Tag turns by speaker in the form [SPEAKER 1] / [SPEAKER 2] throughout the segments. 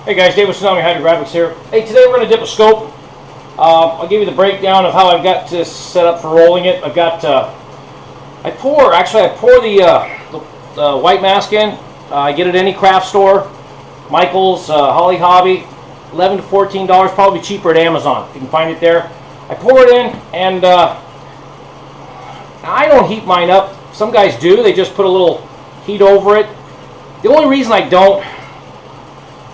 [SPEAKER 1] Hey guys, Dave with Hydrographics here. Hey, today we're going to dip a scope. I'll give you the breakdown of how I've got this set up for rolling it. I've got, I pour the white mask in. I get it at any craft store, Michael's, Holly Hobby, $11 to $14, probably cheaper at Amazon if you can find it there. I pour it in, and I don't heat mine up. Some guys do. They just put a little heat over it. The only reason I don't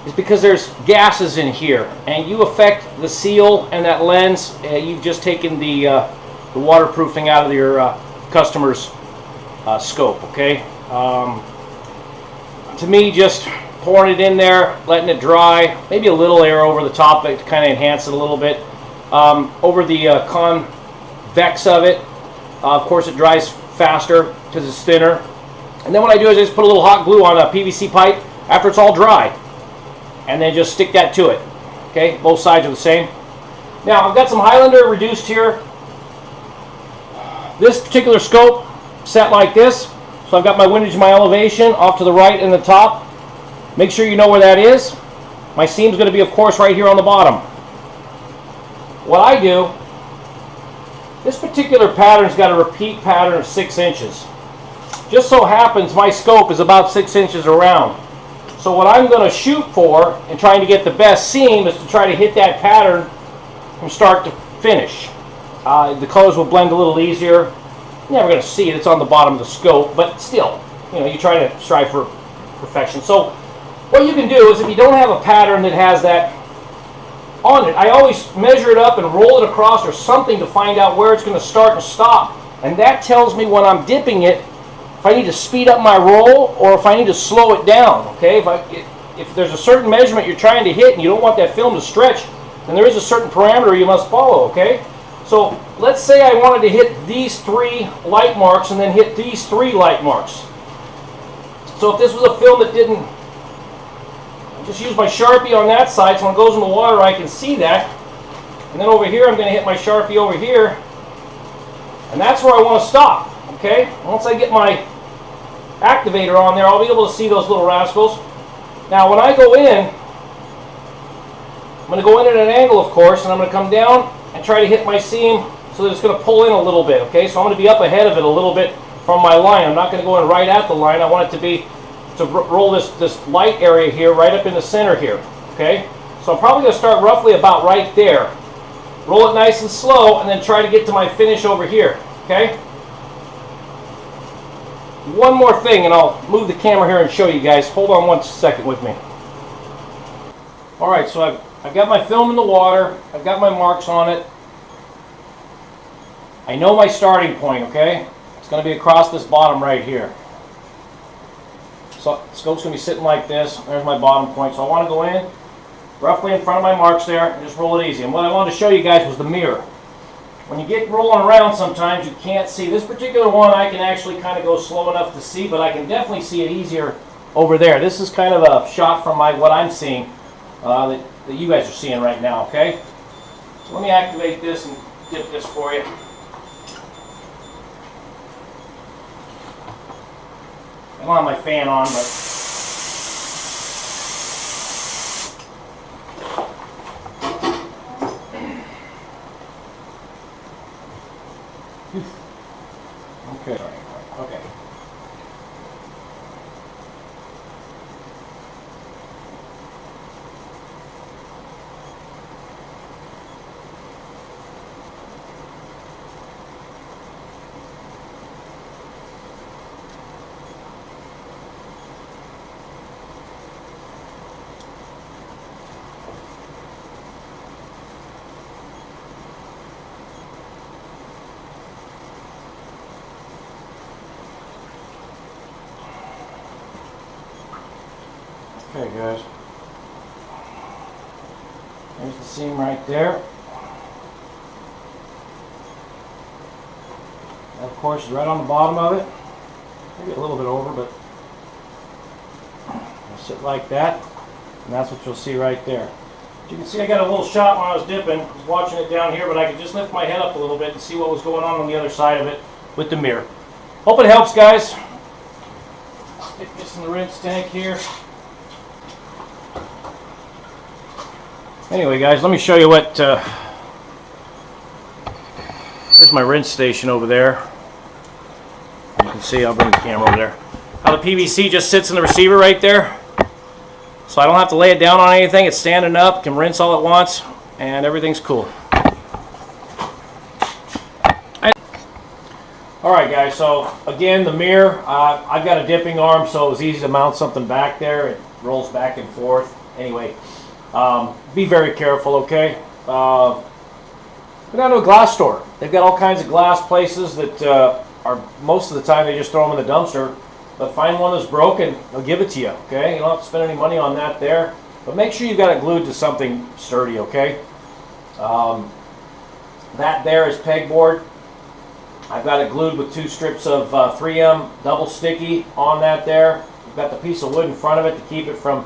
[SPEAKER 1] is because there's gases in here, and you affect the seal and that lens. You've just taken the waterproofing out of your customer's scope, okay? To me, just pouring it in there, letting it dry, maybe a little air over the top of it to kind of enhance it a little bit. Over the convex of it, of course it dries faster because it's thinner. And then what I do is I just put a little hot glue on a PVC pipe after it's all dry, and then just stick that to it. Okay, both sides are the same. Now I've got some Highlander reduced here. This particular scope set like this, so I've got my windage, my elevation off to the right and the top. Make sure you know where that is. My seam's going to be, of course, right here on the bottom. What I do, this particular pattern's got a repeat pattern of 6 inches. Just so happens my scope is about 6 inches around. So what I'm going to shoot for in trying to get the best seam is to try to hit that pattern from start to finish. The colors will blend a little easier. You're never going to see it, it's on the bottom of the scope, but still, you know, you try to strive for perfection. So what you can do is, if you don't have a pattern that has that on it, I always measure it up and roll it across or something to find out where it's going to start and stop. And that tells me when I'm dipping it if I need to speed up my roll or if I need to slow it down. Okay, if there's a certain measurement you're trying to hit and you don't want that film to stretch, then there is a certain parameter you must follow. Okay, so let's say I wanted to hit these 3 light marks and then hit these 3 light marks. So if this was a film that didn't, just use my Sharpie on that side, so when it goes in the water I can see that. And then over here I'm going to hit my Sharpie over here, and that's where I want to stop. Okay, once I get my activator on there, I'll be able to see those little rascals. Now when I go in, I'm going to go in at an angle, of course, and I'm going to come down and try to hit my seam so that it's going to pull in a little bit. Okay, so I'm going to be up ahead of it a little bit from my line. I'm not going to go in right at the line. I want it to roll this light area here right up in the center here. Okay, so I'm probably going to start roughly about right there. Roll it nice and slow, and then try to get to my finish over here. Okay. One more thing, and I'll move the camera here and show you guys. Hold on 1 second with me. Alright, so I've got my film in the water. I've got my marks on it. I know my starting point, okay? It's going to be across this bottom right here. So the scope's going to be sitting like this. There's my bottom point. So I want to go in, roughly in front of my marks there, and just roll it easy. And what I wanted to show you guys was the mirror. When you get rolling around, sometimes you can't see. This particular one I can actually kind of go slow enough to see, but I can definitely see it easier over there. This is kind of a shot from what I'm seeing that you guys are seeing right now, okay? So let me activate this and dip this for you. I don't have my fan on, but okay. Okay. Okay, guys. There's the seam right there. That, of course, is right on the bottom of it. Maybe a little bit over, but it'll sit like that, and that's what you'll see right there. As you can see, I got a little shot when I was dipping. I was watching it down here, but I could just lift my head up a little bit and see what was going on the other side of it with the mirror. Hope it helps, guys. Stick this in the rinse tank here. Anyway, guys, let me show you what. There's my rinse station over there. You can see, I'll bring the camera over there. How the PVC just sits in the receiver right there. So I don't have to lay it down on anything. It's standing up, can rinse all at once, and everything's cool. Alright guys, so again, the mirror, I've got a dipping arm, so it was easy to mount something back there. It rolls back and forth. Anyway, be very careful, okay? Go down to a glass store. They've got all kinds of glass places that are, most of the time, they just throw them in the dumpster. But find one that's broken, they'll give it to you, okay? You don't have to spend any money on that there. But make sure you've got it glued to something sturdy, okay? That there is pegboard. I've got it glued with 2 strips of 3M double sticky on that there. You've got the piece of wood in front of it to keep it from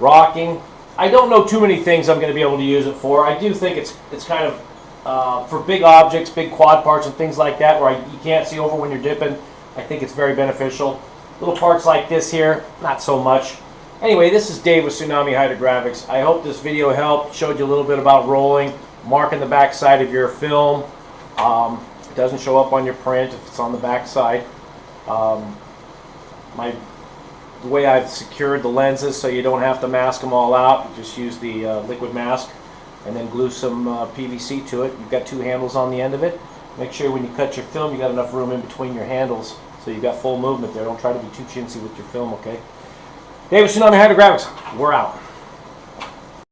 [SPEAKER 1] rocking. I don't know too many things I'm going to be able to use it for. I do think it's kind of for big objects, big quad parts and things like that where you can't see over when you're dipping. I think it's very beneficial. Little parts like this here, not so much. Anyway, this is Dave with Tsunami Hydrographics. I hope this video helped, showed you a little bit about rolling, marking the back side of your film. It doesn't show up on your print if it's on the back side. The way I've secured the lenses so you don't have to mask them all out, you just use the liquid mask and then glue some PVC to it. You've got 2 handles on the end of it. Make sure when you cut your film you got enough room in between your handles so you've got full movement there. Don't try to be too chintzy with your film, okay? Dave with Tsunami Hydrographics, we're out.